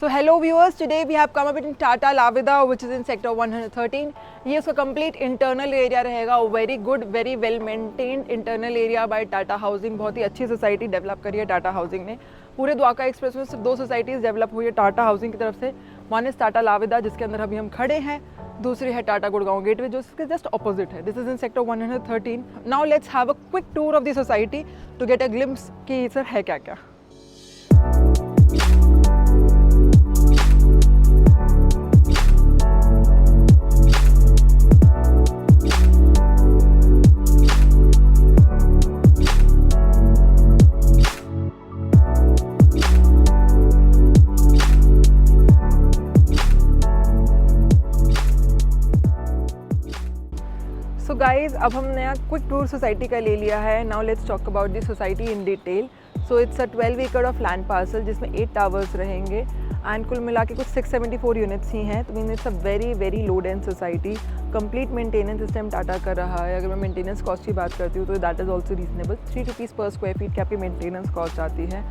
So hello viewers, today we have come up in Tata Lavida which is in sector 113. ये उसका complete internal area रहेगा, very good, very well maintained internal area by Tata Housing. बहुत ही अच्छी society develop करी है Tata housing ने. पूरे Dwarka express में सिर्फ 2 सोसाइटीज़ डेवलप हुई है टाटा हाउसिंग की तरफ से. वन इज़ टाटा लाविदा जिसके अंदर अभी हम खड़े हैं, दूसरी है टाटा गुड़गांव गेटवे जो इसके जस्ट ऑपोजिट है. This is in sector 113. Now let's have a quick tour of the society to get a glimpse कि सर है क्या क्या. सो गाइज अब हम नया क्विक टूर सोसाइटी का ले लिया है. Now let's talk about the society in detail. So it's a 12 एकड़ ऑफ लैंड पार्सल जिसमें 8 टावर्स रहेंगे एंड कुल मिला के कुछ 674 यूनिट्स ही हैं. तो mean it's a very very low dense society. Complete maintenance इस टाइम टाटा कर रहा है. अगर मैं मेंटेनेंस कॉस्ट की बात करती हूँ तो that is also reasonable. 3 rupees पर स्क्वायर फीट की आपकी मेंटेनेंस कॉस्ट आती है.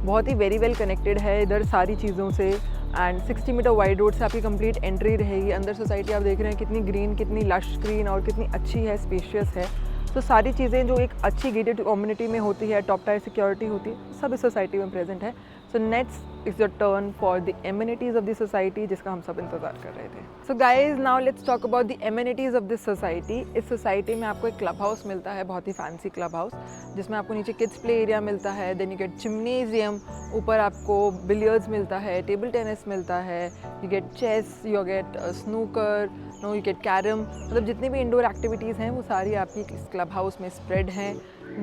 बहुत ही वेरी वेल कनेक्टेड है इधर सारी चीज़ों से एंड 60 मीटर वाइड रोड से आपकी कंप्लीट एंट्री रहेगी. अंदर सोसाइटी आप देख रहे हैं कितनी ग्रीन, कितनी लश ग्रीन और कितनी अच्छी है, स्पेशियस है. तो सारी चीज़ें जो एक अच्छी गेटेड कम्युनिटी में होती है, टॉप टायर सिक्योरिटी होती है, सब इस सोसाइटी में प्रेजेंट है. So next is your turn for the amenities of the society जिसका हम सब इंतजार कर रहे थे. So guys now let's talk about the amenities of this society. इस सोसाइटी में आपको एक क्लब हाउस मिलता है, बहुत ही फैंसी क्लब हाउस जिसमें आपको नीचे किड्स प्ले एरिया मिलता है. देन यू गेट जिम्नेजियम, ऊपर आपको बिलियर्ड्स मिलता है, टेबल टेनिस मिलता है, you get chess, you get snooker, no you get carrom. मतलब जितनी भी इंडोर एक्टिविटीज़ हैं वो सारी आपकी इस क्लब हाउस में स्प्रेड हैं.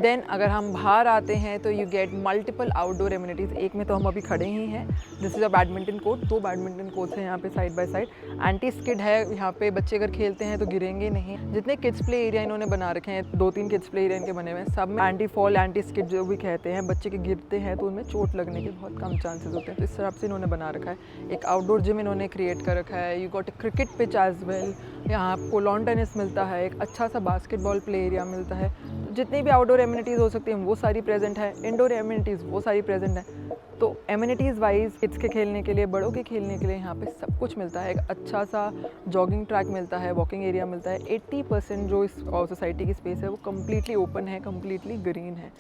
देन अगर हम बाहर आते हैं तो you get multiple outdoor amenities. एक में तो हम अभी खड़े ही हैं. This is a badminton court. 2 badminton courts हैं यहाँ पे side by side. Anti skid है यहाँ पे. बच्चे अगर खेलते हैं तो गिरेंगे नहीं. जितने किड्स प्ले एरिया इन्होंने बना रखे हैं, 2-3 किड्स प्ले एरिया इनके बने हुए हैं, सब में एंटी फॉल, एंटी स्किड जो भी कहते हैं. बच्चे के गिरते हैं तो उनमें चोट लगने के बहुत कम चांसेस होते हैं. तो इस तरह से इन्होंने बना रखा है. एक आउटडोर जिम इन्होंने क्रिएट कर रखा है. You got a cricket pitch as well. यहाँ आपको लॉन टेनिस मिलता है. एक अच्छा सा बास्केटबॉल प्ले एरिया मिलता है. जितनी भी आउटडोर एमिनिटीज़ हो सकती हैं वो सारी प्रेजेंट है. इंडोर एमिनिटीज़ वो सारी प्रेजेंट है. तो एमिनिटीज़ वाइज किड्स के खेलने के लिए, बड़ों के खेलने के लिए यहाँ पे सब कुछ मिलता है. एक अच्छा सा जॉगिंग ट्रैक मिलता है, वॉकिंग एरिया मिलता है. 80% जो इस सोसाइटी की स्पेस है वो कम्प्लीटली ओपन है, कम्प्लीटली ग्रीन है.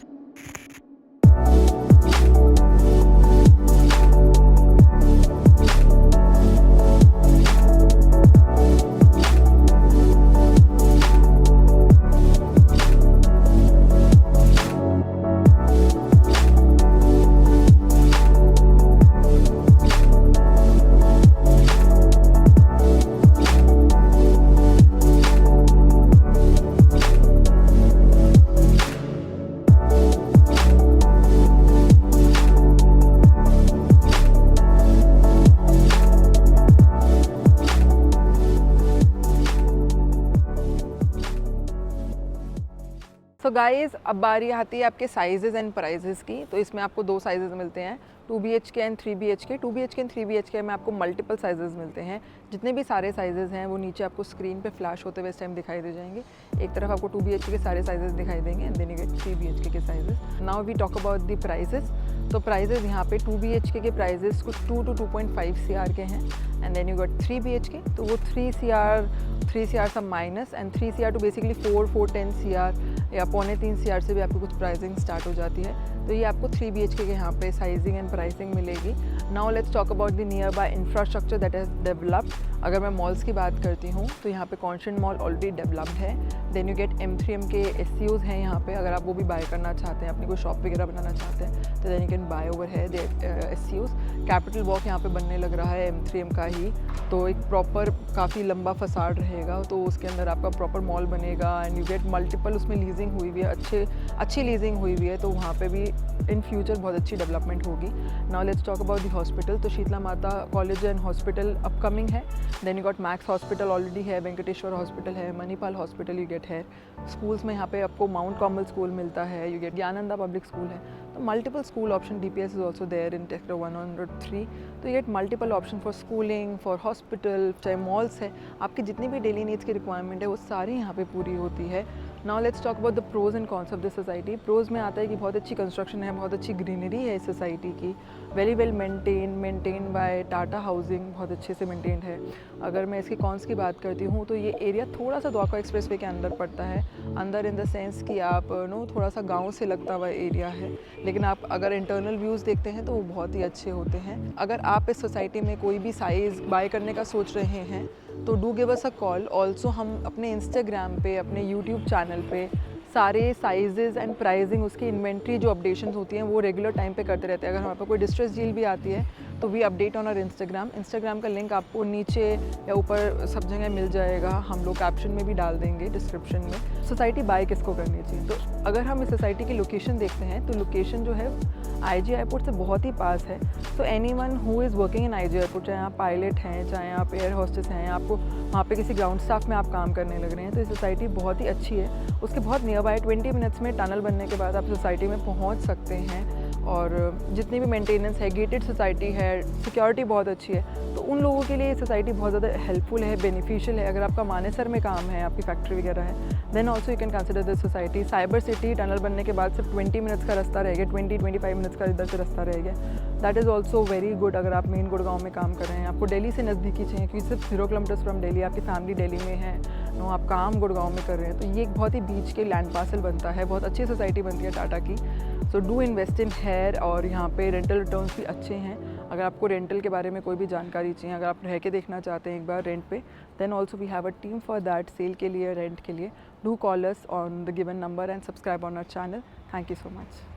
सो गाइज़ अब बारी आती है आपके साइजेज़ एंड प्राइजेज़ की. तो इसमें आपको 2 साइजेज़ मिलते हैं, 2 BHK and 3 BHK. 2 BHK and 3 BHK में आपको मल्टीपल साइजेज़ मिलते हैं. जितने भी सारे साइजेज़ हैं वो नीचे आपको स्क्रीन पे फ्लैश होते हुए इस टाइम दिखाई दे जाएंगे. एक तरफ आपको 2 BHK के सारे साइजेज़ दिखाई देंगे and then you get 3 BHK के sizes. Now we talk about the prices. तो प्राइजेज़ यहाँ पे 2 BHK के प्राइजेज़ कुछ 2 to 2.5 CR के हैं. And then you get 3 BHK तो वो 3 CR सब minus and 3 CR to basically 4-10 CR या 2.25 CR से भी आपको कुछ प्राइसिंग स्टार्ट हो जाती है. तो ये आपको 3 BHK के यहाँ पे साइजिंग एंड प्राइसिंग मिलेगी. Now let's talk about the near by infrastructure that is developed. अगर मैं मॉल्स की बात करती हूँ तो यहाँ पे कॉन्स्टेंट मॉल ऑलरेडी डेवलप्ड है. देन यू गेट M3M के SCOs हैं यहाँ पे. अगर आप वो भी बाय करना चाहते हैं, अपनी कोई शॉप वगैरह बनाना चाहते हैं तो then you can buy over है SCOs. कैपिटल वॉक यहाँ पे बनने लग रहा है M3M का ही. तो एक प्रॉपर काफ़ी लंबा फसाड रहेगा तो उसके अंदर आपका प्रॉपर मॉल बनेगा एंड यू गेट मल्टीपल. उसमें लीजिंग हुई हुई है, अच्छी लीजिंग हुई हुई है. तो वहाँ पे भी इन फ्यूचर बहुत अच्छी डेवलपमेंट होगी. Now let's talk about the hospital. तो Sheetla Mata college and hospital upcoming है. Then you got max hospital already है, वेंकटेश्वर हॉस्पिटल है, मणिपाल हॉस्पिटल यू गेट है. स्कूल्स में यहाँ पे आपको माउंट कॉमल स्कूल मिलता है, you get Gyananda public school है. तो multiple school option. DPS is also there in sector 103. तो you get multiple option for schooling, for hospital, चाहे मॉल्स है. आपकी जितनी भी डेली नीड्स की रिक्वायरमेंट है वो सारी यहाँ पे पूरी होती है. Now let's talk about the pros and cons of this society. Pros में आता है कि बहुत अच्छी कंस्ट्रक्शन है, बहुत अच्छी ग्रीनरी है इस सोसाइटी की. Very well maintain by Tata housing, बहुत अच्छे से मेंटेन्ड है। अगर मैं इसके कॉन्स की बात करती हूँ तो ये एरिया थोड़ा सा द्वारका एक्सप्रेसवे के अंदर पड़ता है, अंदर इन द सेंस कि आप थोड़ा सा गांव से लगता हुआ एरिया है, लेकिन आप अगर इंटरनल व्यूज़ देखते हैं तो वो बहुत ही अच्छे होते हैं। अगर आप इस सोसाइटी में कोई भी साइज़ बाय करने का सोच रहे हैं तो do give us a call. Also हम अपने इंस्टाग्राम पे, अपने यूट्यूब चैनल पे सारे साइजेज़ एंड प्राइसिंग, उसकी इन्वेंट्री जो अपडेशंस होती हैं वो रेगुलर टाइम पे करते रहते हैं। अगर हमारे पास कोई डिस्ट्रेस डील भी आती है तो we update on our Instagram का लिंक आपको नीचे या ऊपर सब जगह मिल जाएगा, हम लोग कैप्शन में भी डाल देंगे, डिस्क्रिप्शन में। सोसाइटी बाय किसको करनी चाहिए, तो अगर हम इस सोसाइटी की लोकेशन देखते हैं तो लोकेशन जो है IG एयरपोर्ट से बहुत ही पास है। So anyone who is working in IG airport, चाहे आप पायलट हैं, चाहे आप एयर होस्टेस हैं, आपको वहाँ पे किसी ग्राउंड स्टाफ में आप काम करने लग रहे हैं, तो ये सोसाइटी बहुत ही अच्छी है। उसके बहुत नियर बाय 20 मिनट्स में टनल बनने के बाद आप सोसाइटी में पहुँच सकते हैं। और जितनी भी मेंटेनेंस है, गेटेड सोसाइटी है, सिक्योरिटी बहुत अच्छी है, तो उन लोगों के लिए सोसाइटी बहुत ज़्यादा हेल्पफुल है, बेनिफिशियल है। अगर आपका मानेसर में काम है, आपकी फैक्ट्री वगैरह है, then also you can consider this society. Cyber city tunnel बनने के बाद सिर्फ 20 मिनट्स का रास्ता रह गया, 20-25 मिनट्स का इधर से रास्ता रह गया। That is also very good अगर आप मेन गुड़गांव में काम कर रहे हैं। आपको दिल्ली से नज़दीकी चाहिए क्योंकि सिर्फ 0 किलोमीटर्स फ्रॉम दिल्ली, आपकी फैमिली दिल्ली में है, नो आप काम गुड़गांव में कर रहे हैं, तो ये एक बहुत ही बीच के लैंड पार्सल बनता है, बहुत अच्छी सोसाइटी बनती है टाटा की। So do invest in here, और यहाँ पे रेंटल रिटर्न्स भी अच्छे हैं। अगर आपको रेंटल के बारे में कोई भी जानकारी चाहिए, अगर आप रह के देखना चाहते हैं एक बार रेंट पे, then also we have a team for that, sale के लिए, रेंट के लिए। Do call us on the given number and subscribe on our channel. Thank you so much.